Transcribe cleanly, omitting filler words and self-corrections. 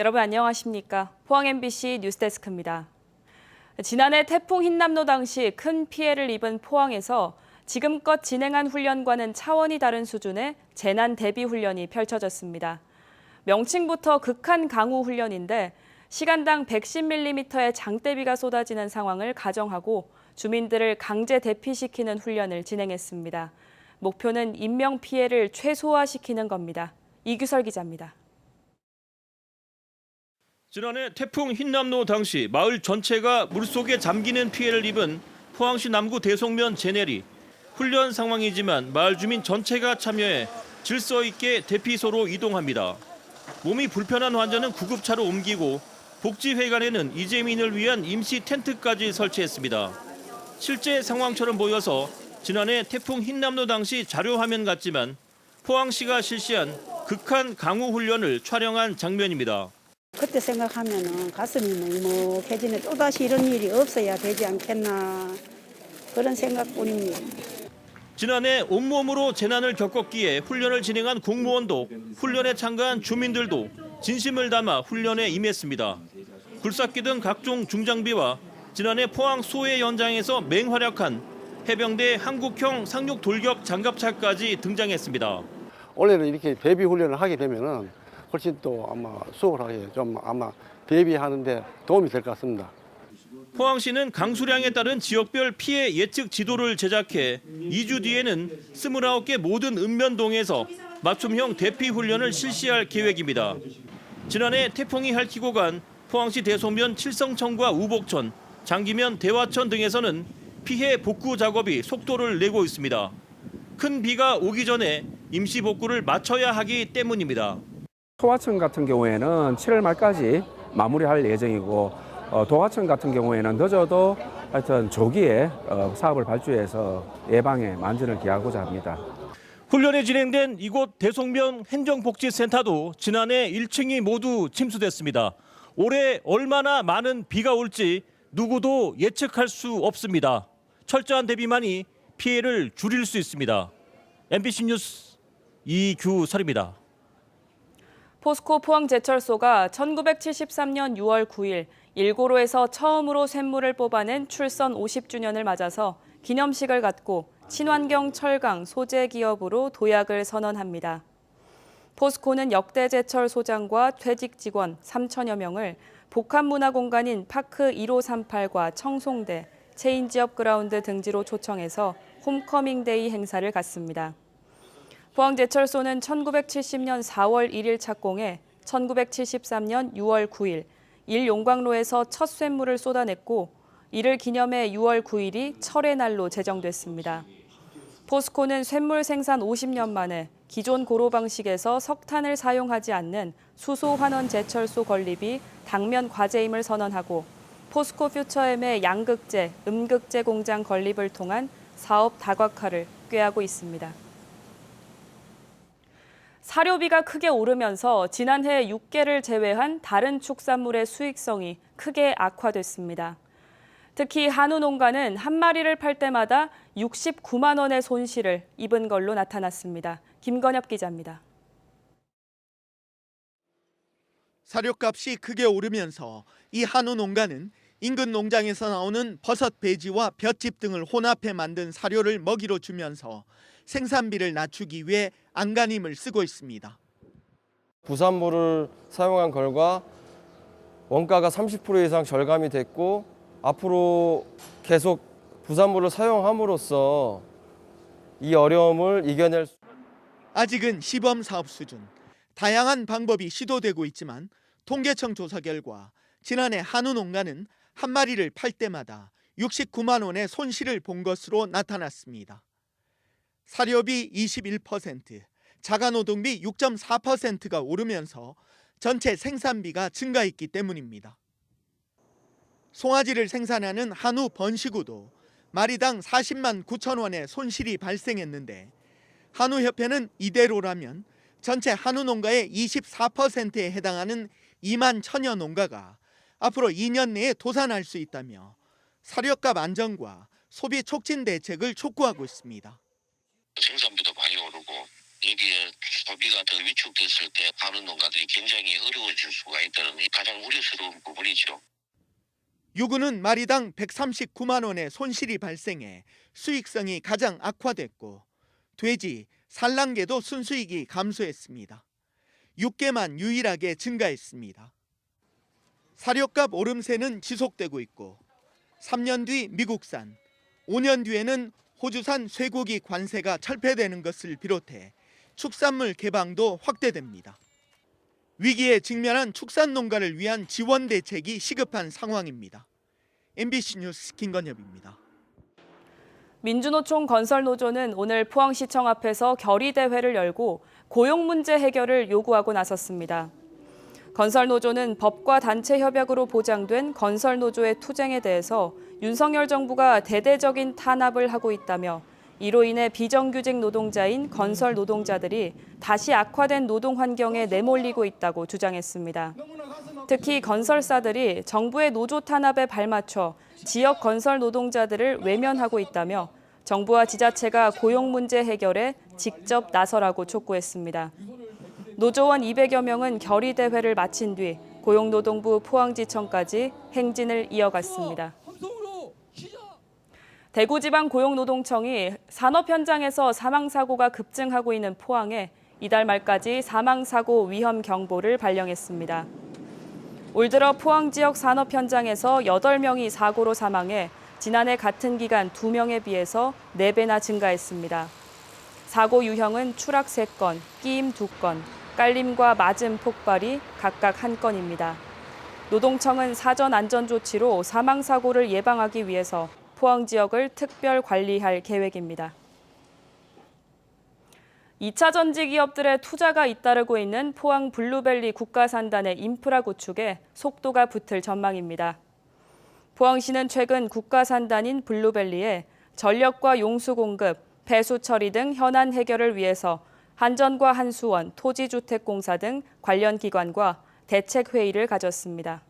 여러분 안녕하십니까? 포항 MBC 뉴스데스크입니다. 지난해 태풍 흰남노 당시 큰 피해를 입은 포항에서 지금껏 진행한 훈련과는 차원이 다른 수준의 재난 대비 훈련이 펼쳐졌습니다. 명칭부터 극한 강우 훈련인데 시간당 110mm의 장대비가 쏟아지는 상황을 가정하고 주민들을 강제 대피시키는 훈련을 진행했습니다. 목표는 인명 피해를 최소화시키는 겁니다. 이규설 기자입니다. 지난해 태풍 흰남노 당시 마을 전체가 물속에 잠기는 피해를 입은 포항시 남구 대송면 제내리. 훈련 상황이지만 마을 주민 전체가 참여해 질서 있게 대피소로 이동합니다. 몸이 불편한 환자는 구급차로 옮기고 복지회관에는 이재민을 위한 임시 텐트까지 설치했습니다. 실제 상황처럼 보여서 지난해 태풍 흰남노 당시 자료화면 같지만 포항시가 실시한 극한 강우 훈련을 촬영한 장면입니다. 그때 생각하면 가슴이 먹먹해지네. 또다시 이런 일이 없어야 되지 않겠나 그런 생각뿐입니다. 지난해 온몸으로 재난을 겪었기에 훈련을 진행한 공무원도 훈련에 참가한 주민들도 진심을 담아 훈련에 임했습니다. 굴삭기 등 각종 중장비와 지난해 포항 수해 현장에서 맹활약한 해병대 한국형 상륙 돌격 장갑차까지 등장했습니다. 올해는 이렇게 대비 훈련을 하게 되면은 훨씬 또 아마 수월하게 좀 아마 대비하는데 도움이 될 것 같습니다. 포항시는 강수량에 따른 지역별 피해 예측 지도를 제작해 2주 뒤에는 29개 모든 읍면동에서 맞춤형 대피 훈련을 실시할 계획입니다. 지난해 태풍이 핥히고 간 포항시 대송면 칠성천과 우복천, 장기면 대화천 등에서는 피해 복구 작업이 속도를 내고 있습니다. 큰 비가 오기 전에 임시 복구를 마쳐야 하기 때문입니다. 소화천 같은 경우에는 7월 말까지 마무리할 예정이고 도화천 같은 경우에는 늦어도 하여튼 조기에 사업을 발주해서 예방에 만전을 기하고자 합니다. 훈련이 진행된 이곳 대송면 행정복지센터도 지난해 1층이 모두 침수됐습니다. 올해 얼마나 많은 비가 올지 누구도 예측할 수 없습니다. 철저한 대비만이 피해를 줄일 수 있습니다. MBC 뉴스 이규설입니다. 포스코 포항제철소가 1973년 6월 9일 일고로에서 처음으로 쇳물을 뽑아낸 출선 50주년을 맞아서 기념식을 갖고 친환경 철강 소재 기업으로 도약을 선언합니다. 포스코는 역대 제철 소장과 퇴직 직원 3천여 명을 복합문화공간인 파크 1538과 청송대, 체인지업 그라운드 등지로 초청해서 홈커밍데이 행사를 갖습니다. 포항제철소는 1970년 4월 1일 착공해 1973년 6월 9일 일용광로에서 첫 쇳물을 쏟아냈고 이를 기념해 6월 9일이 철의 날로 제정됐습니다. 포스코는 쇳물 생산 50년 만에 기존 고로 방식에서 석탄을 사용하지 않는 수소 환원 제철소 건립이 당면 과제임을 선언하고 포스코 퓨처엠의 양극재, 음극재 공장 건립을 통한 사업 다각화를 꾀하고 있습니다. 사료비가 크게 오르면서 지난해 육개를 제외한 다른 축산물의 수익성이 크게 악화됐습니다. 특히 한우 농가는 한 마리를 팔 때마다 69만 원의 손실을 입은 걸로 나타났습니다. 김건엽 기자입니다. 사료값이 크게 오르면서 이 한우 농가는 인근 농장에서 나오는 버섯 배지와 볏짚 등을 혼합해 만든 사료를 먹이로 주면서 생산비를 낮추기 위해 안간힘을 쓰고 있습니다. 부산물을 사용한 결과 원가가 30% 이상 절감이 됐고 앞으로 계속 부산물을 사용함으로써 이 어려움을 이겨낼 수... 아직은 시범 사업 수준. 다양한 방법이 시도되고 있지만 통계청 조사 결과 지난해 한우 농가는 한 마리를 팔 때마다 69만 원의 손실을 본 것으로 나타났습니다. 사료비 21%, 자가노동비 6.4%가 오르면서 전체 생산비가 증가했기 때문입니다. 송아지를 생산하는 한우 번식우도 마리당 40만 9천 원의 손실이 발생했는데 한우협회는 이대로라면 전체 한우 농가의 24%에 해당하는 2만 천여 농가가 앞으로 2년 내에 도산할 수 있다며 사료값 안정과 소비 촉진 대책을 촉구하고 있습니다. 생산비도 많이 오르고 여기에 소비가 더 위축됐을 때 한우 농가들이 굉장히 어려워질 수가 있다는 가장 우려스러운 부분이죠. 유구는 마리당 139만 원의 손실이 발생해 수익성이 가장 악화됐고 돼지, 산란계도 순수익이 감소했습니다. 육계만 유일하게 증가했습니다. 사료값 오름세는 지속되고 있고 3년 뒤 미국산, 5년 뒤에는 호주산 쇠고기 관세가 철폐되는 것을 비롯해 축산물 개방도 확대됩니다. 위기에 직면한 축산 농가를 위한 지원 대책이 시급한 상황입니다. MBC 뉴스 김건엽입니다. 민주노총 건설노조는 오늘 포항시청 앞에서 결의대회를 열고 고용 문제 해결을 요구하고 나섰습니다. 건설노조는 법과 단체 협약으로 보장된 건설노조의 투쟁에 대해서 윤석열 정부가 대대적인 탄압을 하고 있다며 이로 인해 비정규직 노동자인 건설 노동자들이 다시 악화된 노동 환경에 내몰리고 있다고 주장했습니다. 특히 건설사들이 정부의 노조 탄압에 발맞춰 지역 건설 노동자들을 외면하고 있다며 정부와 지자체가 고용 문제 해결에 직접 나서라고 촉구했습니다. 노조원 200여 명은 결의대회를 마친 뒤 고용노동부 포항지청까지 행진을 이어갔습니다. 대구지방고용노동청이 산업 현장에서 사망사고가 급증하고 있는 포항에 이달 말까지 사망사고 위험 경보를 발령했습니다. 올 들어 포항 지역 산업 현장에서 8명이 사고로 사망해 지난해 같은 기간 2명에 비해서 4배나 증가했습니다. 사고 유형은 추락 3건, 끼임 2건, 깔림과 맞음 폭발이 각각 1건입니다. 노동청은 사전 안전 조치로 사망사고를 예방하기 위해서 포항 지역을 특별 관리할 계획입니다. 2차 전지 기업들의 투자가 잇따르고 있는 포항 블루벨리 국가산단의 인프라 구축에 속도가 붙을 전망입니다. 포항시는 최근 국가산단인 블루벨리에 전력과 용수 공급, 배수 처리 등 현안 해결을 위해서 한전과 한수원, 토지주택공사 등 관련 기관과 대책 회의를 가졌습니다.